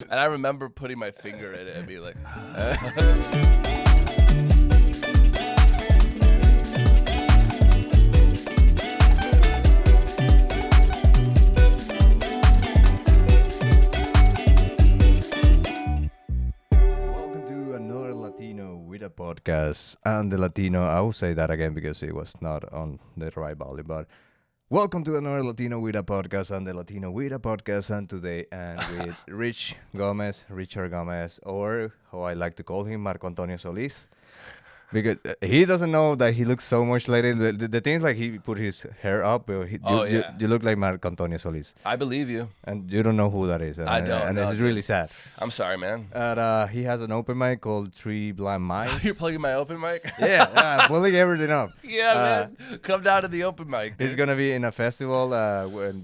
And I remember putting my finger in it and being like, Welcome to another Latino with a podcast. And the Latino, I will say that again because it was not on the right volume. But welcome to another Latino with a podcast and the Latino with a podcast. And today, and with Richard Gomez, or how I like to call him, Marco Antonio Solis. Because he doesn't know that he looks so much like it. The thing is, like, he put his hair up. You look like Marco Antonio Solis. I believe you. And you don't know who that is. And, I don't. And No, it's dude. really sad. I'm sorry, man. And he has an open mic called Three Blind Mice. You're plugging my open mic? Yeah, pulling everything up. Yeah, man. Come down to the open mic. He's Dude. gonna be in a festival,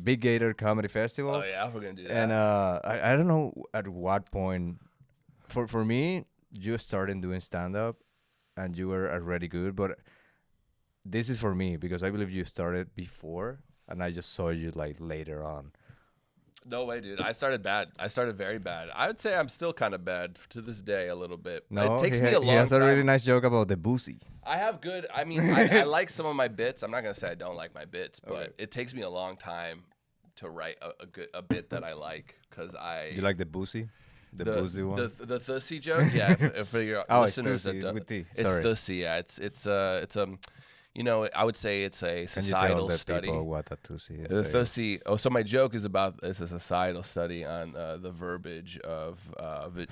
Big Gator Comedy Festival. Oh, yeah, we're going to do that. And I don't know at what point. For me, you started doing stand up, and you were already good. But this is for me because I believe you started before, and I just saw you like later on. No way, dude. I started bad. I started very bad. I would say I'm still kind of bad to this day a little bit. No, it takes me a long he has time. a really nice joke about the boozy. I have good. I mean, I like some of my bits. I'm not gonna say I don't like my bits, but Okay. it takes me a long time to write a bit that I like because I. You like the boozy? The boozy one? The thussy joke, yeah. For your Oh, it's listeners, thussy, it's with T. it's Sorry. thussy. Yeah, it's you know, I would say it's a Can you societal tell the study. people what a tussy is? The thussy. Oh, so my joke is about it's a societal study on the verbiage of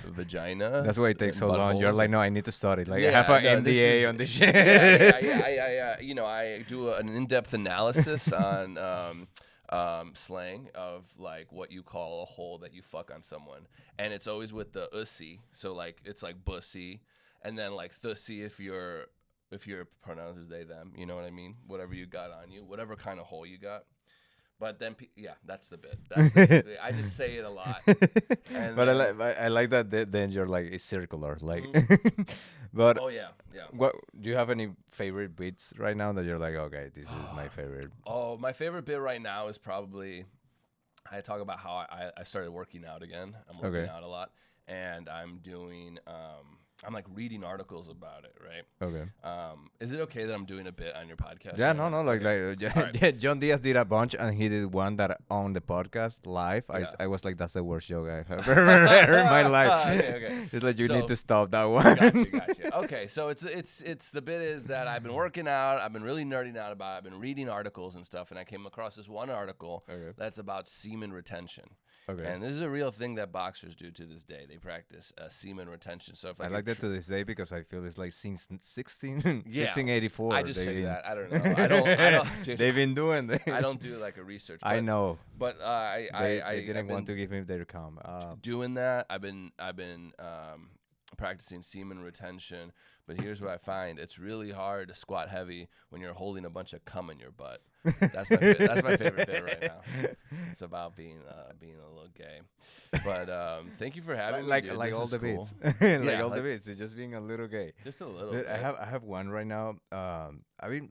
vagina. That's why it takes so long. You're like, no, I need to study. Like, I Yeah, have an no, this MBA is- on this shit. yeah. You know, I do an in-depth analysis on slang of like what you call a hole that you fuck on someone, and it's always with the ussy. So like it's like bussy, and then like thussy if your pronoun is they them. You know what I mean? Whatever you got on you, whatever kind of hole you got. But then, yeah, that's the bit. That's basically, I just say it a lot. And But then- I like that. Then you're like, it's circular. Like, but oh yeah. what do you have any favorite beats right now that you're like, okay, this is my favorite? Oh, my favorite bit right now is probably I talk about how I started working out again. I'm working Okay. out a lot, and I'm doing I'm like reading articles about it, right? Okay. Is it okay that I'm doing a bit on your podcast? Yeah, right no, now? no, Okay. yeah, All right. yeah, John Diaz did a bunch, and he did one that on the podcast live. Yeah. I was like, that's the worst joke I have ever heard in my life. Okay. It's like you So- need to stop that one. Gotcha. Okay, so it's the bit is that I've been working out. I've been really nerding out about it. I've been reading articles and stuff, and I came across this one article Okay. that's about semen retention. Okay. And this is a real thing that boxers do to this day. They practice semen retention. So if I like like you're that to this day because I feel it's like since 1684. I just they've say been- that. I don't know. I don't. Dude, They've been doing that. I don't do like a research. I but- know. But They I didn't I've want been to give me their com. doing that. I've been practicing semen retention. But here's what I find: it's really hard to squat heavy when you're holding a bunch of cum in your butt. That's my favorite bit right now. It's about being a little gay. But thank you for having like me. Dude. like This all is the cool. bits, like Yeah, all the like- bits. It's just being a little gay. Just a little. Dude, bit. I have one right now. I've been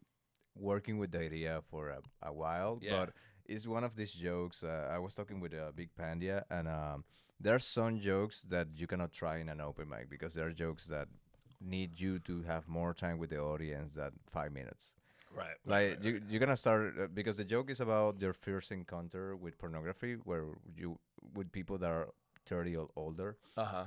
working with the idea for a while, Yeah. but it's one of these jokes. I was talking with Big Pandia, and there are some jokes that you cannot try in an open mic because there are jokes that need you to have more time with the audience than 5 minutes. Right. Like you're gonna start because the joke is about your first encounter with pornography, where you with people that are 30 or older.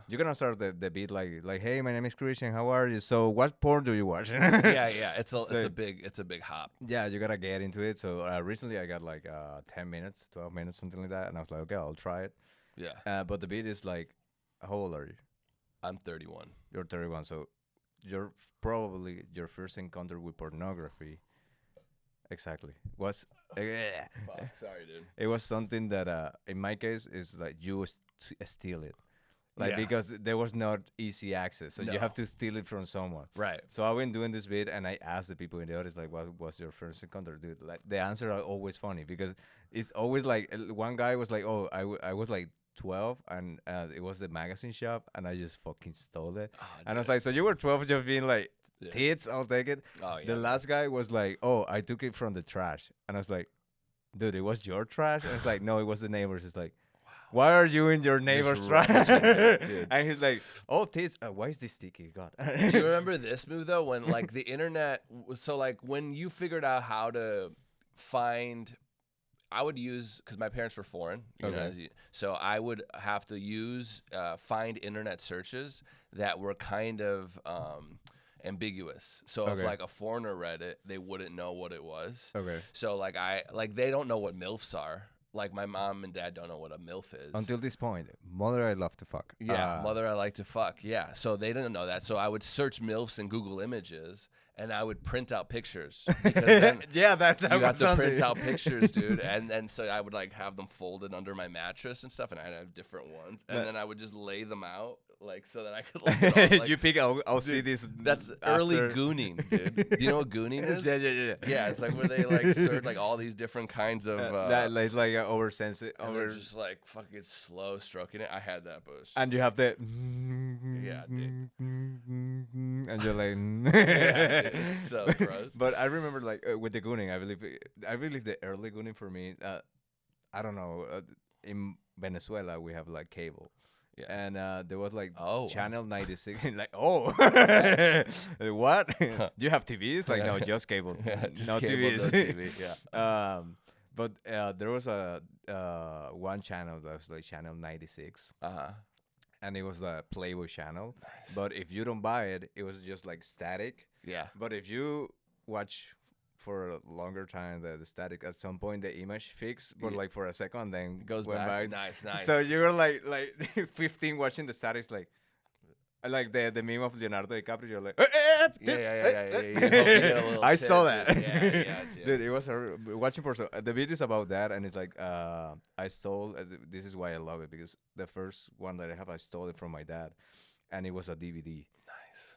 You're gonna start the beat like, hey, my name is Christian. How are you? So what porn do you watch? Yeah. It's So- a big hop. Yeah, you gotta get into it. So recently I got like 10 minutes, 12 minutes, something like that, and I was like, okay, I'll try it. Yeah. But the beat is like, how old are you? I'm 31. You're 31, so you're probably your first encounter with pornography. Exactly. Was Fuck, sorry, dude. it was something that in my case is like you steal it, like Yeah. because there was not easy access, so No. you have to steal it from someone. Right. So I've been doing this bit, and I asked the people in the audience like, "What was your first encounter, dude?" Like the answer are always funny because it's always like one guy was like, "Oh, I was like 12, and it was the magazine shop, and I just fucking stole it." And I was like, "So you were 12, just being like, Yeah. tits, I'll take it." Oh yeah. The last guy was like, "Oh, I took it from the trash," and I was like, "Dude, it was your trash?" And it's like, "No, it was the neighbors." It's like, why are you in your neighbor's truck? Dude. And he's like, oh, tits. Why is this sticky? God. Do you remember this move though? When like the internet was so like when you figured out how to find, I would use because my parents were foreign, so I would have to use find internet searches that were kind of ambiguous. So if like a foreigner read it, they wouldn't know what it was. Okay. So like they don't know what MILFs are. Like my mom and dad don't know what a MILF is. Until this point, mother I love to fuck. Yeah, mother I like to fuck. Yeah, so they didn't know that. So I would search MILFs in Google Images, and I would print out pictures. Then yeah, that you was got to something. print out pictures, dude. And so I would like have them folded under my mattress and stuff, and I'd have different ones, and then I would just lay them out. Like so that I could like, you pick. I'll see this. That's early gooning, dude. Do you know what gooning is? Yeah. Yeah, it's like where they like search like all these different kinds of that like oversensitive. they're just like fucking slow stroking it. I had that, but and you have the yeah, dude. and you're like yeah, dude, it's so gross. But I remember like with the gooning, I believe the early gooning for me. I don't know. In Venezuela, we have like cable. Yeah. And there was like channel 96. Like, what? You have TVs? Like, no, just cable. Yeah, just no cable, TVs. no TV. Yeah. But there was a one channel that was like channel 96. And it was the Playboy channel. Nice. But if you don't buy it, it was just like static. Yeah. But if you watch for a longer time the static, at some point the image fixed, but like for a second then it goes back. Nice. So you're like 15 watching the statics, like the meme of Leonardo DiCaprio. You're like yeah. I saw that. Yeah, dude, it was watching for the video is about that, and it's like I stole this is why I love it, because the first one that I stole it from my dad, and it was a DVD.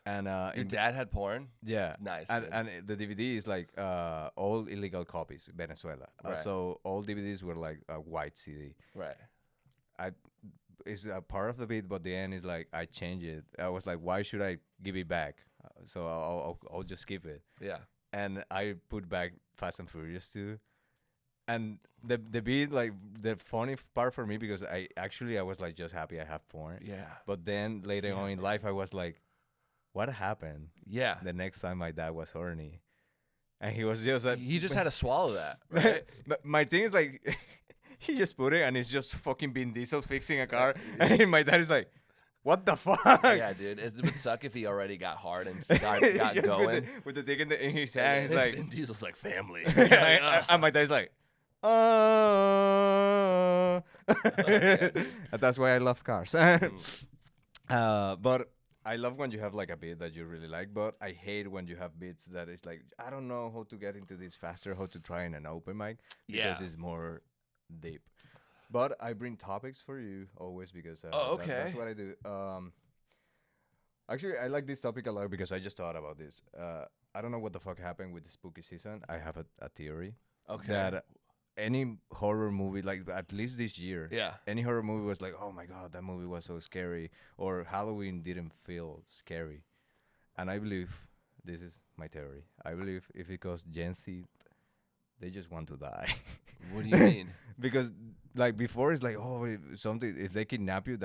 And your dad had porn? Yeah. Nice. And the DVD is like all illegal copies, Venezuela. Right. So all DVDs were like a white CD. Right. It's a part of the bit, but the end is like I changed it. I was like, why should I give it back? So I'll just keep it. Yeah. And I put back Fast and Furious 2. And the beat, like the funny part for me, because I was like just happy I have porn. Yeah. But then later on in life, I was like, what happened? Yeah. The next time my dad was horny, and he was just like, he just had to swallow that, right? But my thing is like, he just put it, and it's just fucking Vin Diesel fixing a car, and my dad is like, what the fuck? Yeah, dude. It would suck if he already got hard and got yes, going. With the dick in his hand, he's like, Vin Diesel's like family. And my dad's like, That's why I love cars. But I love when you have like a beat that you really like, but I hate when you have beats that is like, I don't know how to get into this faster, how to try in an open mic, because it's more deep. But I bring topics for you always because that's what I do. Actually, I like this topic a lot because I just thought about this. I don't know what the fuck happened with the spooky season. I have a theory that any horror movie, like at least this year, any horror movie was like, oh my god, that movie was so scary, or Halloween didn't feel scary. And I believe, this is my theory, I believe if it goes Gen Z, they just want to die. What do you mean? Because like before it's like, oh, if they kidnap you,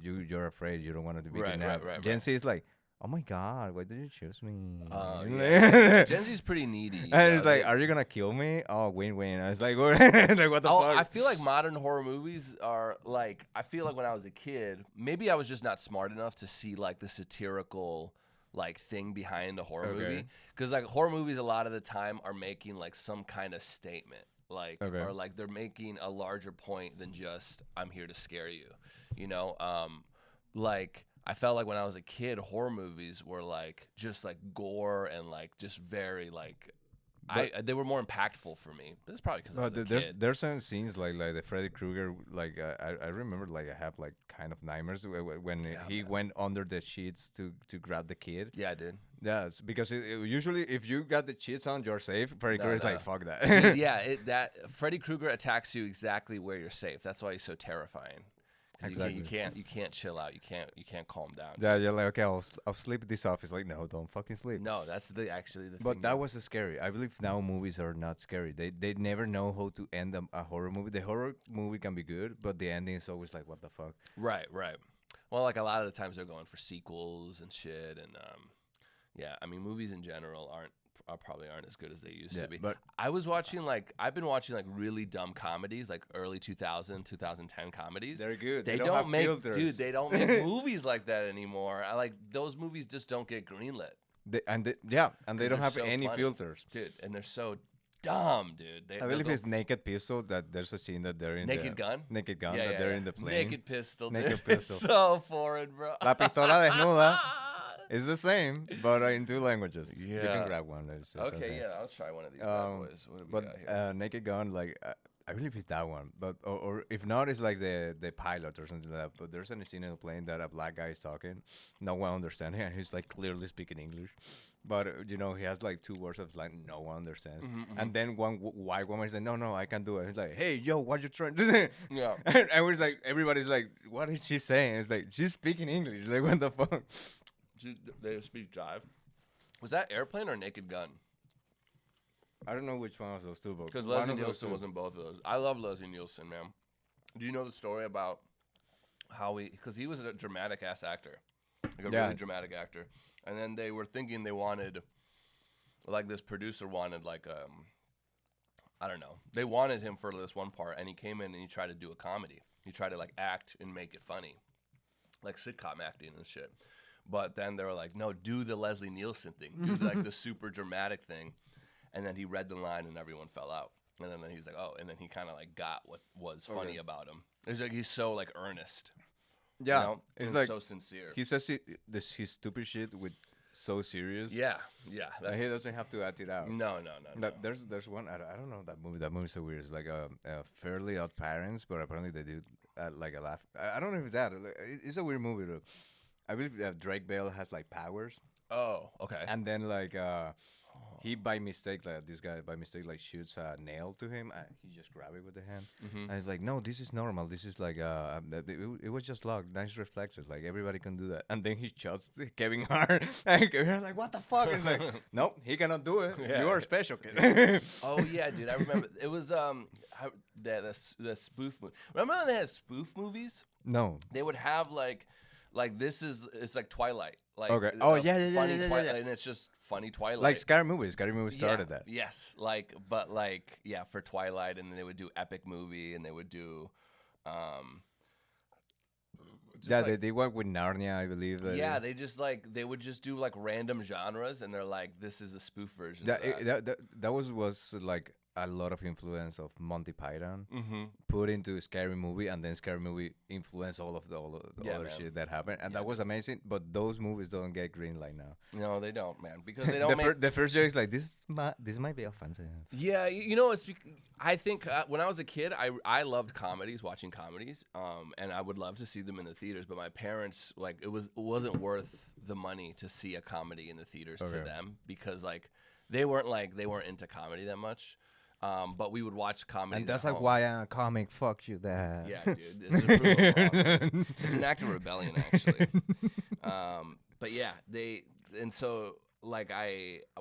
you're afraid, you don't want it to be kidnapped. Right. Gen Z is like, oh my god, why did you choose me? Gen Z's pretty needy. And it's like, are you gonna kill me? Oh, win-win. I was like, what the fuck? I feel like modern horror movies are like, I feel like when I was a kid, maybe I was just not smart enough to see like the satirical like thing behind a horror movie. Because like horror movies a lot of the time are making like some kind of statement. Like or like they're making a larger point than just I'm here to scare you, you know. Like I felt like when I was a kid, horror movies were like just like gore and like just very like they were more impactful for me. But it's probably because I was a kid. There's some scenes like the Freddy Krueger, like I remember like I have like kind of nightmares when he went under the sheets to grab the kid. Yeah, I did. Yes, because usually if you got the sheets on, you're safe. Freddy Krueger's like, fuck that. Yeah, that Freddy Krueger attacks you exactly where you're safe. That's why he's so terrifying. 'Cause Exactly. you can't chill out. You can't calm down. Yeah, you're like, okay, I'll sleep this off. It's like, no, don't fucking sleep. No, that's actually the But thing. that was scary. I believe now movies are not scary. They never know how to end a horror movie. The horror movie can be good, but the ending is always like, what the fuck? Right. Well, like a lot of the times they're going for sequels and shit, and yeah. I mean, movies in general probably aren't as good as they used to be. But I've been watching like really dumb comedies, like early 2010 comedies. they're good. They don't don't have make filters. dude. They don't make movies like that anymore. I like those movies just don't get greenlit, They don't they're have so any funny. filters. dude. And they're so dumb, dude. I believe it's Naked Pistol that there's a scene that they're in Naked Gun. Naked Gun Yeah, that yeah, they're yeah. in the plane. Naked Pistol. Naked Dude. Pistol. It's so foreign, bro. La pistola desnuda. It's the same, but in 2 languages. You Yeah. can grab one. Okay, yeah, I'll try one of these bad boys. What do we But got here? Naked Gun, like I believe it's that one. But or if not, it's like the pilot or something like that. But there's a scene in the plane that a black guy is talking, no one understands, and he's like clearly speaking English. But he has like 2 words of like no one understands. And then one white woman is like, no, I can't do it. He's like, hey, yo, what you trying to do? Yeah. And I was like, everybody's like, what is she saying? It's like she's speaking English. Like, what the fuck? They speak jive. Was that Airplane or Naked Gun? I don't know which one of those 2, but Because one Leslie of those Nielsen 2. was in both of those. I love Leslie Nielsen, man. Do you know the story about how because he was a dramatic ass actor, like a Yeah. really dramatic actor, and then they were thinking they wanted, like this producer wanted like I don't know, they wanted him for this one part, and he came in and he tried to do a comedy. He tried to like act and make it funny, like sitcom acting and shit. But then they were like, no, do the Leslie Nielsen thing, do like the super dramatic thing. And then he read the line and everyone fell out. And then he was like, oh, and then he kind of like got what was funny about him. It's like he's so like earnest. Yeah, You know? it's And like so sincere. he says his stupid shit with so serious. Yeah. And he doesn't have to act it out. No. There's one I don't know that movie. That movie's so weird. It's like Fairly Odd Parents, but apparently they do like a laugh. I don't know if it's that. It's a weird movie though. I believe Drake Bell has like powers, Oh, okay. and then like he by mistake like shoots a nail to him. He just grab it with the hand, and he's like, no, this is normal. This is like it was just luck. Nice reflexes. Like everybody can do that. And then he shoots Kevin Hart, and Kevin's like, what the fuck? It's like, nope, he cannot do it. Yeah. You are special, kid. Oh yeah, dude. I remember it was the spoof movie. Remember when they had spoof movies? No. They would have like it's like Twilight. Like Okay. it's Oh, a yeah, funny yeah. Twilight, and it's just funny Twilight. Like Scary Movie. Scary Movie started that. Yes, for Twilight, and then they would do Epic Movie, and they would do, They work with Narnia, I believe. they would just do like random genres, and they're like, this is a spoof version. of that. That was like a lot of influence of Monty Python Mm-hmm. put into Scary Movie, and then Scary Movie influenced all of the Yeah, other man. shit that happened, and Yeah, that was amazing. But those movies don't get green light now. No, they don't, man, because they don't The first joke is like this might be offensive. Yeah, I think when I was a kid, I loved comedies, watching comedies, and I would love to see them in the theaters. But my parents, like, it wasn't worth the money to see a comedy in the theaters to Okay. them, because like they weren't into comedy that much. But we would watch comedies. And that's at like home. why I'm a comic. Fuck you, Dad. Yeah, dude, it's a brutal awesome. It's an act of rebellion, actually. But yeah,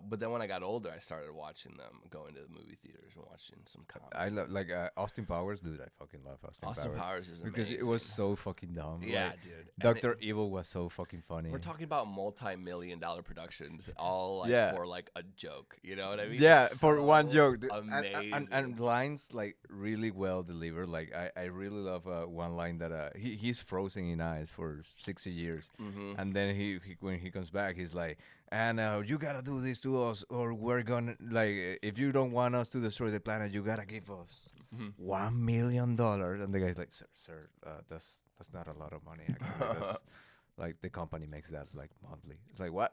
but then when I got older, I started watching them, going to the movie theaters and watching some comedy. I love like Austin Powers, dude. I fucking love Austin Powers is because amazing. it was so fucking dumb. Yeah, like, dude. And Doctor Evil was so fucking funny. we're talking about multi-million-dollar productions, all like Yeah. for like a joke. You know what I mean? Yeah, It's for one so joke, dude. Amazing. And lines like really well delivered. Like I really love one line that he's frozen in ice for 60 years, and then he when he comes back, he's like, and you gotta do this to us, or we're gonna like if you don't want us to destroy the planet, you gotta give us $1 million. And the guy's like, sir, that's not a lot of money. Actually. That's, like the company makes that like monthly. It's like what?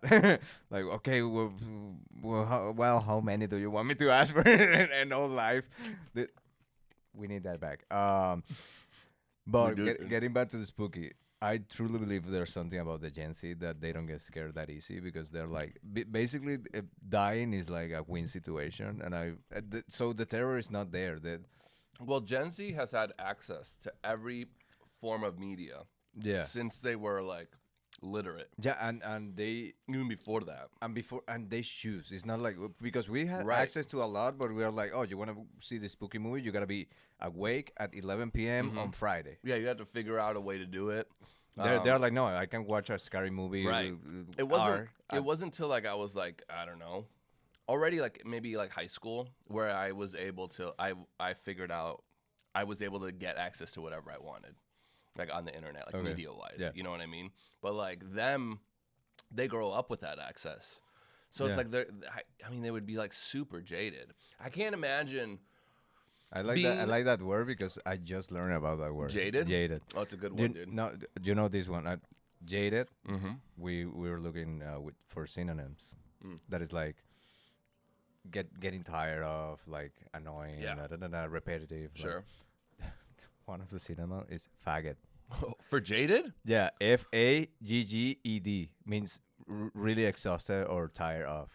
Like okay, how many do you want me to ask for in whole life? We need that back. But getting back to the spooky, I truly believe there's something about the Gen Z that they don't get scared that easy, because they're like basically dying is like a win situation, and so the terror is not there. Well, Gen Z has had access to every form of media. Yeah. Since they were like literate. Yeah, and they Even before that. and they choose. It's not like because we had Right. access to a lot, but we are like, oh, you want to see this spooky movie? You gotta be awake at 11 p.m. on Friday. Yeah, you had to figure out a way to do it. They're like, no, I can watch a scary movie. Right. It wasn't until like I was like, I don't know, already like maybe like high school where I was able to I figured out I was able to get access to whatever I wanted, like on the internet, like media wise. Yeah. You know what I mean? But like them, they grow up with that access, so it's like I mean, they would be like super jaded. I can't imagine. I like that. I like that word because I just learned about that word. Jaded. Jaded. Oh, it's a good one, dude. No, do you know this one? Jaded. Mm-hmm. We were looking for synonyms. That is like getting tired of, like annoying, repetitive. Sure. Like, one of the synonym is faggot. For jaded? Yeah, Fagged means really exhausted or tired of.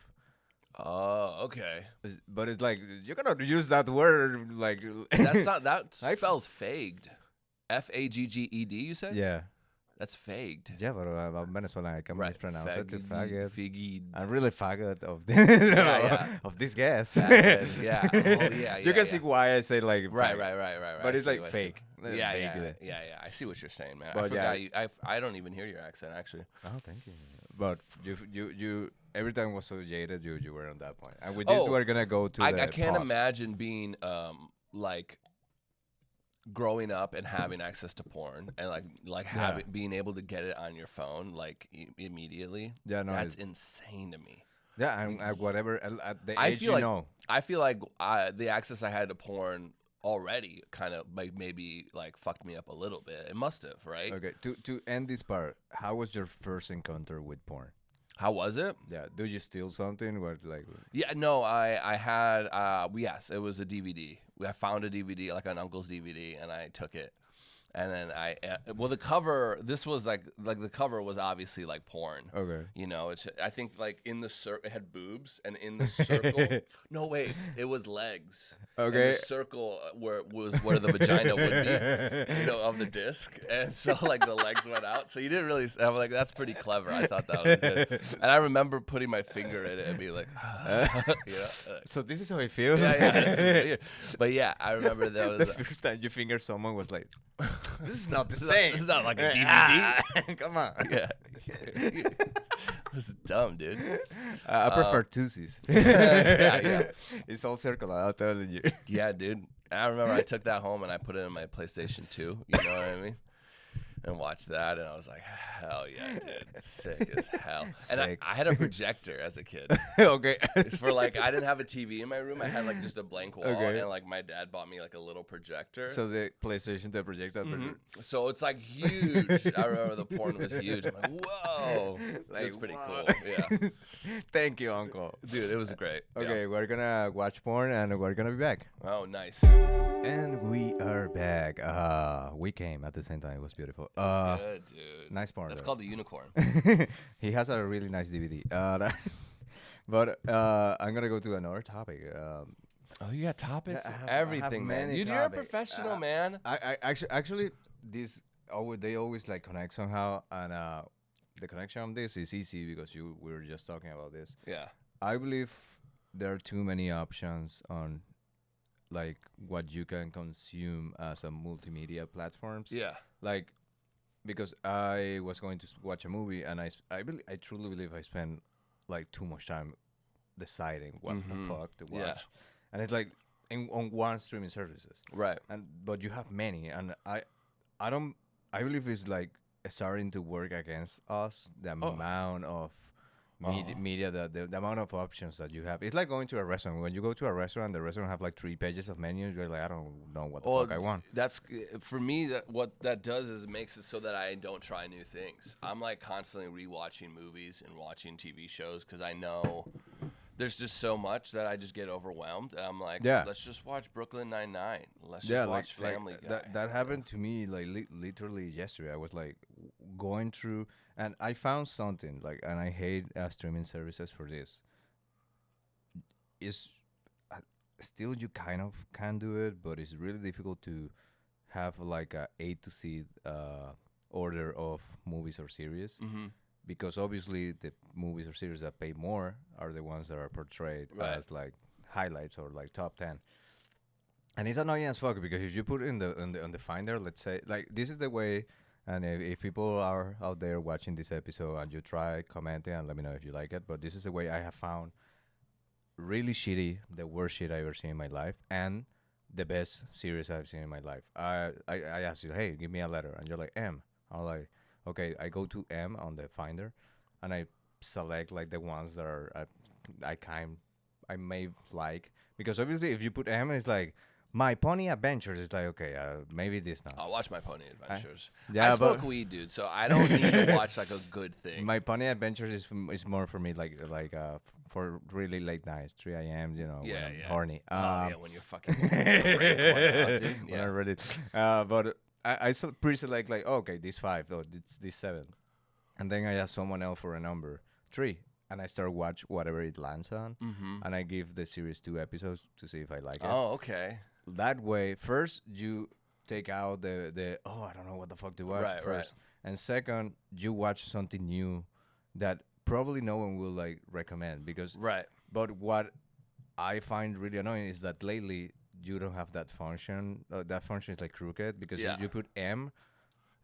Oh, okay. But it's like you cannot use that word like. That's not that spells fagged. Fagged. You said? Yeah. That's fagged. Yeah, but I'm Venezuelan. I can mispronounce it to faggot. Faggot. I'm really faggot of this, of this guess. Yeah. Oh, yeah. You can see why I say like Right. But it's like fake. Yeah. I see what you're saying, man. But I forgot you. I don't even hear your accent actually. Oh, thank you. But you every time was so jaded. You were on that point. And with this, we're gonna go to. I can't imagine being like growing up and having access to porn and being able to get it on your phone like immediately. Yeah, no, that's insane to me. Yeah, and whatever at the I age feel I feel like the access I had to porn already kind of like maybe like fucked me up a little bit. It must have, right? Okay. To end this part, how was your first encounter with porn? How was it? Yeah. Do you steal something? What like? Yeah, no, I had yes, it was a DVD. I found a DVD, like an uncle's DVD, and I took it. And then the cover, this was like the cover was obviously like porn. Okay. You know, I think like in the it had boobs, and in the circle, no wait, it was legs. Okay. And the circle was where the vagina would be, you know, of the disc. And so like the legs went out. So you didn't really, I'm like, that's pretty clever. I thought that was good. And I remember putting my finger in it and being like, you know, so this is how it feels? Yeah, this is weird. But yeah, I remember that was the first time you finger someone was like, this is not the same. This is not like a DVD. Come on. Yeah. This is dumb, dude. I prefer twosies. Yeah. It's all circular, I'll tell you. Yeah, dude. I remember I took that home and I put it in my PlayStation 2. You know what I mean? And watched that, and I was like, hell yeah, dude. Sick as hell. And I had a projector as a kid. Okay. It's for like, I didn't have a TV in my room. I had like just a blank wall, and like my dad bought me like a little projector. So the PlayStation, the projector. So it's like huge. I remember the porn was huge. I'm like, whoa. Like, it's pretty cool. Yeah. Thank you, Uncle. Dude, it was great. Okay, we're going to watch porn, and we're going to be back. Oh, nice. And we are back. We came at the same time. It was beautiful. Good, dude. Nice porn. That's called the Unicorn. He has a really nice DVD. But I'm gonna go to another topic. Oh, you got topics? I have everything, man. Dude, you're a professional, man. I actually this they always like connect somehow, and the connection on this is easy because we were just talking about this. Yeah. I believe there are too many options on like what you can consume as a multimedia platforms. Yeah. Like, because I was going to watch a movie, and I truly believe I spent like too much time deciding what the fuck to watch, and it's like on one streaming services, right? But you have many, and I believe it's like starting to work against us, the amount of media, the amount of options that you have. It's like going to a restaurant. When you go to a restaurant, the restaurant have like 3 pages of menus. You're like, I don't know what the fuck I want. That's for me. What that does is it makes it so that I don't try new things. I'm like constantly rewatching movies and watching TV shows because I know there's just so much that I just get overwhelmed. And I'm like, let's just watch Brooklyn Nine-Nine. Let's just watch Family Guy. That happened to me like literally yesterday. I was like going through, and I found something like, and I hate streaming services for this. Is still you kind of can do it, but it's really difficult to have like a A to C order of movies or series, because obviously the movies or series that pay more are the ones that are portrayed as like highlights or like top 10. And it's annoying as fuck because if you put it on the finder, let's say like this is the way. And if people are out there watching this episode and you try commenting and let me know if you like it, but this is the way I have found really shitty, the worst shit I've ever seen in my life, and the best series I've seen in my life. I asked you, hey, give me a letter, and you're like M. I'm like, okay. I go to M on the finder, and I select like the ones that are I may like, because obviously if you put M, it's like My Pony Adventures. It's like, okay, maybe this not. I'll watch My Pony Adventures. Yeah, I smoke weed, dude, so I don't need to watch like a good thing. My Pony Adventures is more for me like for really late nights, 3 a.m. You know, when I'm horny. When you're fucking dude. When I read it. But I pre-select like, okay, this 5, or this 7, and then I ask someone else for a number 3, and I start watch whatever it lands on, and I give the series 2 episodes to see if I like it. Oh, okay. That way, first you take out the I don't know what the fuck to watch first, and second you watch something new that probably no one will like recommend because But what I find really annoying is that lately you don't have that function. That function is like crooked because if you put M,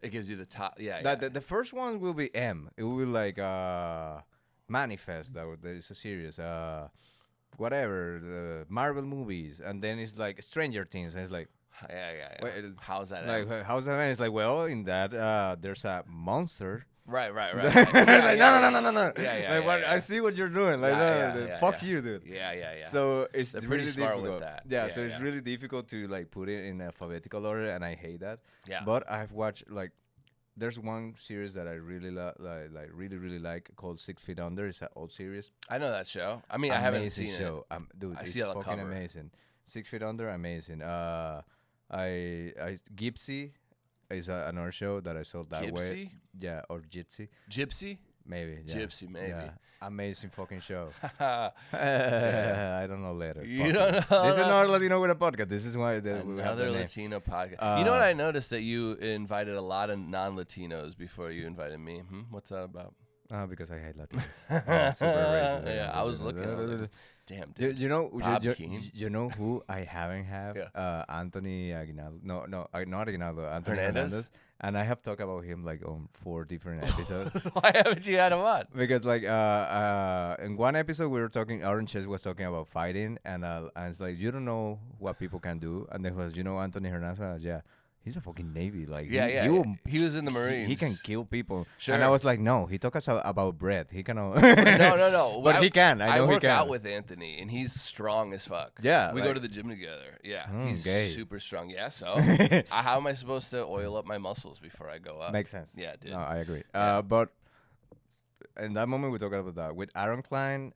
it gives you the top. The first one will be M. It will be like Manifest. That is a series. Whatever, the Marvel movies, and then it's like Stranger Things, and it's like, Wait, how's that? Like, how's that? It's like, well, in that there's a monster. Right. Like, no. I see what you're doing. Like, fuck you, dude. Yeah. So it's They're really pretty smart difficult. with that. Yeah, so it's really difficult to like put it in alphabetical order, and I hate that. Yeah. But I've watched like. There's one series that I really really like called 6 Feet Under. It's an old series. I know that show. I mean, I haven't seen show. it. Dude, I it's see it on fucking cover. amazing. 6 Feet Under, amazing. Gypsy is another show that I saw that way. Yeah, or Gypsy? Maybe. Yeah. Gypsy, maybe. Yeah. Amazing fucking show. Yeah. I don't know later. You don't know. This is not Latino with a podcast. This is why we have Another the name. Latino podcast. You know what I noticed? That you invited a lot of non-Latinos before you invited me. What's that about? Because I hate Latinos. Super racist. Yeah, I was looking. I was like, damn, dude. You know, Bob Keane? you know who I haven't have? Anthony Aguinaldo. No, not Aguinaldo. Anthony Hernandez. And I have talked about him like on 4 different episodes. Why haven't you had him on? Because like in one episode we were talking, Aaron Chess was talking about fighting, and it's like, you don't know what people can do. And then he was, Anthony Hernandez? Yeah. He's a fucking Navy. Like he was in the Marines. He can kill people. Sure. And I was like, no, he talks about bread. He cannot. No. But he can. I know he can. I work out with Anthony, and he's strong as fuck. Yeah. We go to the gym together. Yeah. He's gay. super strong. Yeah, so how am I supposed to oil up my muscles before I go up? Makes sense. Yeah, dude. No, I agree. Yeah. But in that moment, we talked about that. With Aaron Klein,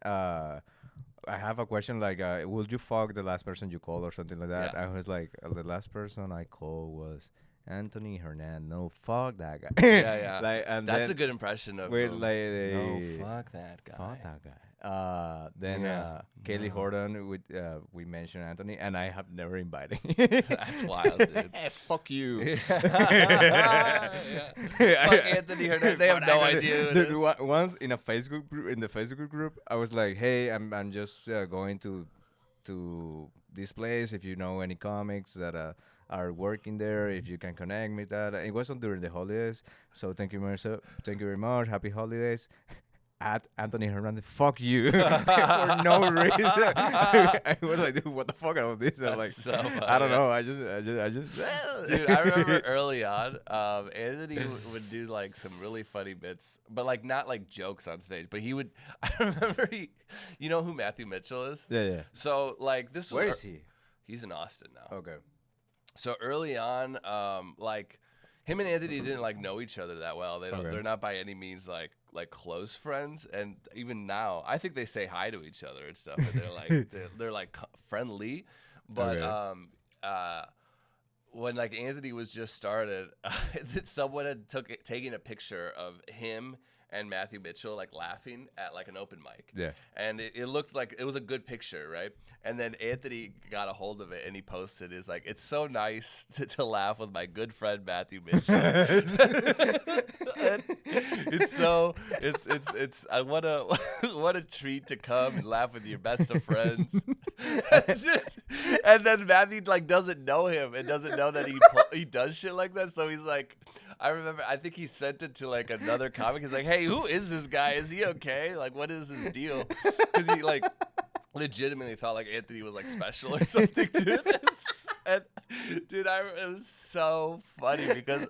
I have a question like, would you fuck the last person you called or something like that? Yeah. I was like, the last person I called was Anthony Hernandez. No, fuck that guy. Yeah. Like, and that's then a good impression of with him. like No, fuck that guy. Fuck that guy. Then Kaylee Horton, we mentioned Anthony, and I have never invited. That's wild, dude. Fuck you. Fuck Anthony Hernandez. They have no idea who it is. Once in the Facebook group, I was like, "Hey, I'm just going to this place. If you know any comics that are working there, if you can connect me that." It wasn't during the holidays, so thank you very much. Happy holidays. At Anthony Hernandez, fuck you for no reason. I was like, dude, what the fuck about this? I'm like, so funny. I don't know. I just. Dude, I remember early on, Anthony would do like some really funny bits, but like not like jokes on stage. But he would. I remember you know who Matthew Mitchell is? Yeah. So like this was. Where is he? He's in Austin now. Okay. So early on, like him and Anthony didn't like know each other that well. They're not by any means like close friends, and even now I think they say hi to each other and stuff, and they're like they're like friendly, but when like Anthony was just started, someone had taken a picture of him and Matthew Mitchell like laughing at like an open mic. Yeah. And it looked like it was a good picture, right? And then Anthony got a hold of it and he posted, is like, it's so nice to laugh with my good friend Matthew Mitchell. It's what a treat to come and laugh with your best of friends. And then Matthew like doesn't know him and doesn't know that he does shit like that. So he's like, I remember, I think he sent it to like another comic. He's like, hey, who is this guy? Is he okay? Like, what is his deal? Because he like legitimately thought like Anthony was like special or something, dude. And dude, it was so funny because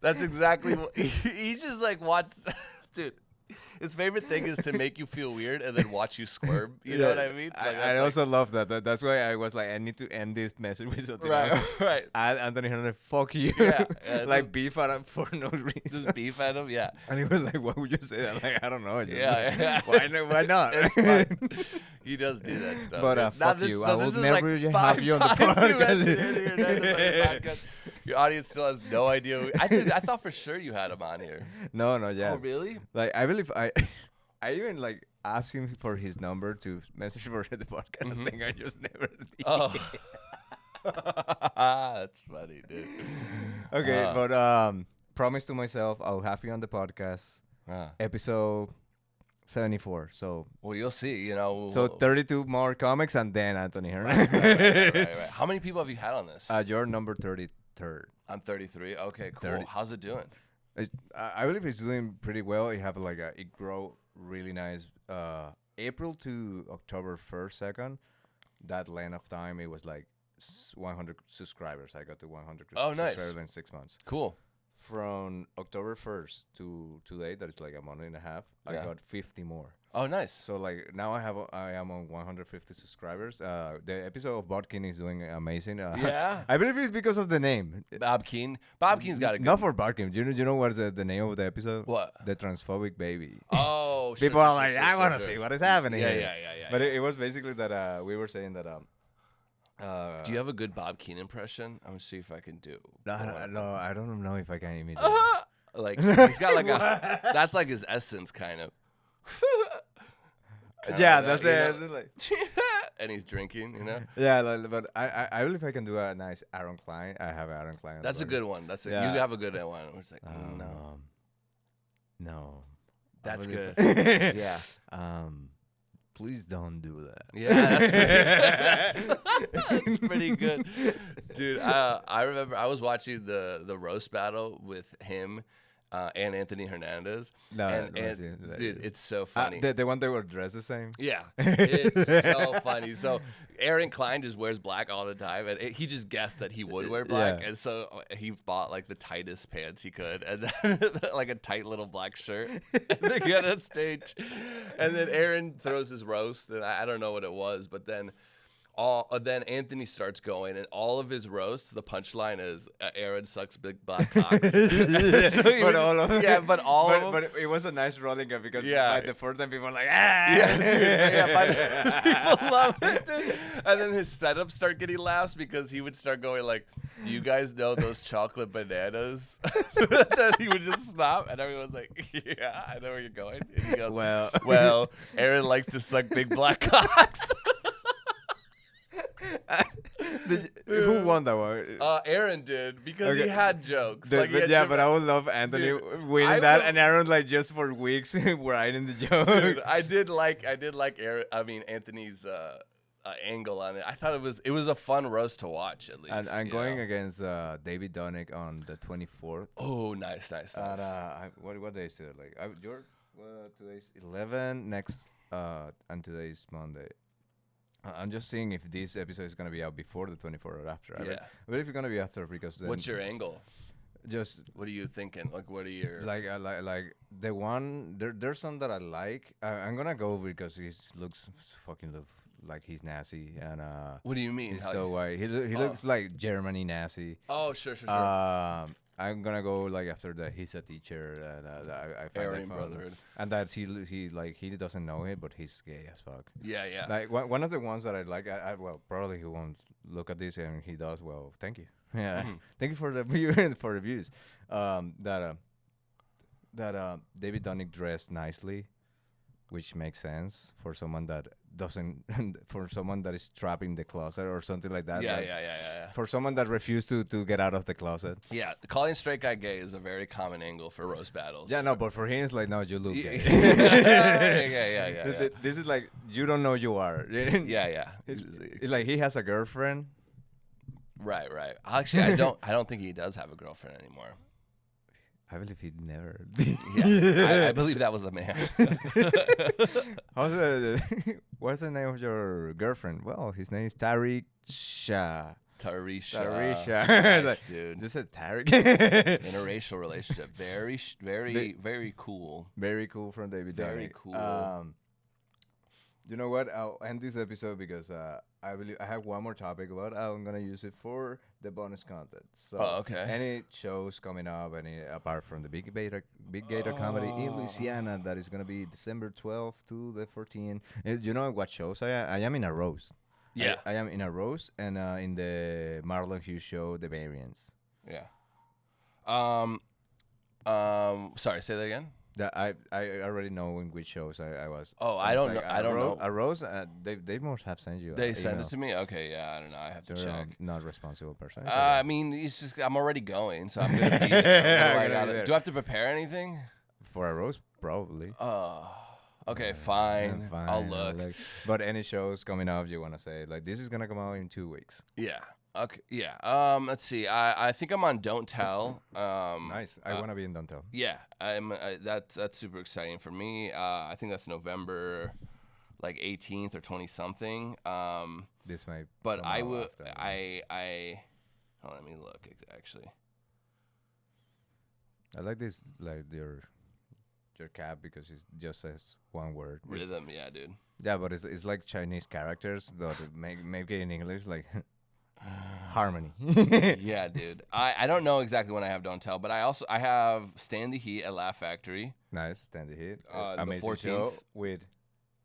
that's exactly what he just like wants, dude. His favorite thing is to make you feel weird and then watch you squirm. You know what I mean? Like, I also love that. That's why I was like, I need to end this message with something. Right. Anthony Hernandez, fuck you. Yeah, like beef at him for no reason. Just beef at him, yeah. And he was like, why would you say that? Like, I don't know. Yeah. Why not? It's fun. He does do that stuff. But fuck you. I will never like have you on the podcast. Your audience still has no idea. I thought for sure you had him on here. No, yeah. Oh, really? Like, I believe I even like asked him for his number to message for the podcast. Mm-hmm. I think I just never did. Oh. That's funny, dude. Okay, but promise to myself I'll have you on the podcast. Episode 74. So well, you'll see. You know. So 32 more comics and then Anthony Hernandez. Right. How many people have you had on this? You're number 33rd. I'm 33. Okay, cool. 30. How's it doing? I believe it's doing pretty well. You have like it grow really nice. April to October 1st, 2nd. That length of time, it was like 100 subscribers. I got to 100 subscribers in 6 months. Cool. From October 1st to today, that is like a month and a half, I got 50 more. Oh, nice. So like now I am on 150 subscribers. The episode of Bob Keane is doing amazing. Yeah. I believe it's because of the name. Bob Keane. Bob Keane's got a good... Not for Bob Keane. You know what's the name of the episode? What? The transphobic baby. Oh, People are like, I want to see what is happening here. Yeah. But it was basically that we were saying that... do you have a good Bob Keane impression? I'm gonna see if I can do. No, I don't know if I can imitate. Like he's got like a. That's like his essence, kind of. Yeah, that's the like. And he's drinking, you know. Yeah, but I believe I can do a nice Aaron Klein. I have Aaron Klein. That's a good one. You have a good one. It's like no. That's good. Yeah. Please don't do that. Yeah, that's pretty good, dude. I remember I was watching the roast battle with him and Anthony Hernandez. And dude, it's so funny. The one they were dressed the same. Yeah, it's so funny. So Aaron Klein just wears black all the time, and he just guessed that he would wear black, and so he bought like the tightest pants he could, and then like a tight little black shirt, and they get on stage, and then Aaron throws his roast, and I don't know what it was, but then. Then Anthony starts going, and all of his roasts, the punchline is Aaron sucks big black cocks. But all of them. But it was a nice rolling up because by the first time people were like, ah! Yeah, dude, people love it, dude. And then his setups start getting laughs because he would start going like, do you guys know those chocolate bananas? Then he would just stop, and everyone's like, yeah, I know where you're going. And he goes, well, Aaron likes to suck big black cocks. Who won that one? Aaron did because he had jokes. But I would love Anthony winning that, and Aaron like just for weeks writing the joke. Dude, I did like Aaron. I mean Anthony's angle on it. I thought it was a fun roast to watch at least. And I'm going against David Donick on the 24th. Oh, nice. What day is it? Like today's 11 next, and today's Monday. I'm just seeing if this episode is gonna be out before the 24th or after. I believe it's gonna be after because. Then what's your angle? Just what are you thinking? Like, what are your like the one? There's some that I like. I'm gonna go because he looks like he's nasty and What do you mean? He's so white. He looks like Germany nasty. Oh, sure. I'm gonna go like after that. He's a teacher, and I find Aryan that Brotherhood. And that he doesn't know it, but he's gay as fuck. Yeah. Like one of the ones that I like. Well, probably he won't look at this, and he does. Well, thank you. Yeah, thank you for the views. that David Dunnick dressed nicely, which makes sense for someone that doesn't, for someone that is trapped in the closet or something like that. Yeah. For someone that refused to get out of the closet. Yeah, calling straight guy gay is a very common angle for roast battles. Yeah, no, but for him, it's like, no, you look gay. Yeah. This is like, you don't know you are. Yeah. It's like he has a girlfriend. Right. Actually, I don't think he does have a girlfriend anymore. I believe he never. Yeah, I believe that was a man. What's the name of your girlfriend? Well, his name is Tariq Shah. Tarisha. Nice, Like, dude. just said Tariq. Interracial relationship. Very cool. Very cool from David Very Dunnick. cool. You know what? I'll end this episode because I believe I have one more topic, but I'm gonna use it for the bonus content. So, okay. Any shows coming up? Any apart from the Big Gator Comedy in Louisiana that is gonna be December 12th to the 14th. You know what shows I am in a roast. Yeah. I am in a roast and in the Marlon Hughes show, The Variants. Yeah. Sorry, say that again. That I already know in which shows I was. Oh, I don't know. I don't know. A roast. They must have sent you. They sent it to me. Okay, yeah, I don't know. I have to check. Not responsible person. I mean, it's just I'm already going, so I'm gonna be there. Do I have to prepare anything for a roast? Probably. Okay, fine. I'll look. But any shows coming up you want to say? Like, this is going to come out in 2 weeks. Yeah. Okay. Yeah. Let's see. I think I'm on Don't Tell. Nice. I want to be in Don't Tell. Yeah. That's super exciting for me. I think that's November, like 18th or 20 something. This might. But I will. Let me look. Actually. I like this. Like your cap because it just says one word. Rhythm. Yeah, dude. Yeah, but it's like Chinese characters that make it in English like. Harmony. Yeah, dude. I don't know exactly when I have Don't Tell, but I have Stand the Heat at Laugh Factory. Nice, Stand the Heat. The Amazing 14th show with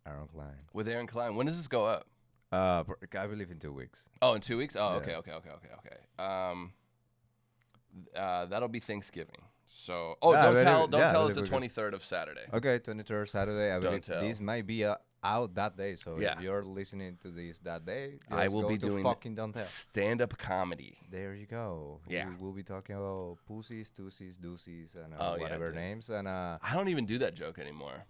Aaron Klein. With Aaron Klein. When does this go up? I believe in 2 weeks. Oh, in 2 weeks? Oh, Yeah. Okay. That'll be Thanksgiving. So, Don't Tell is the 23rd of Saturday. Okay, 23rd Saturday. I believe Tell. this might be out that day. So Yeah. if you're listening to this that day, I will go be to doing fucking Don't Tell. stand-up comedy. There you go. Yeah. We'll be talking about pussies, tussies, doozies, and Oh, yeah, whatever dude. names. And I don't even do that joke anymore.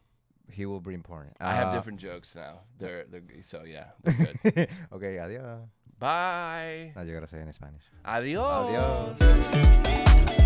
he will bring porn. I have different jokes now. They're so yeah, they're good. Okay, adios. Bye. Now you gotta say it in Spanish. Adios. Adios.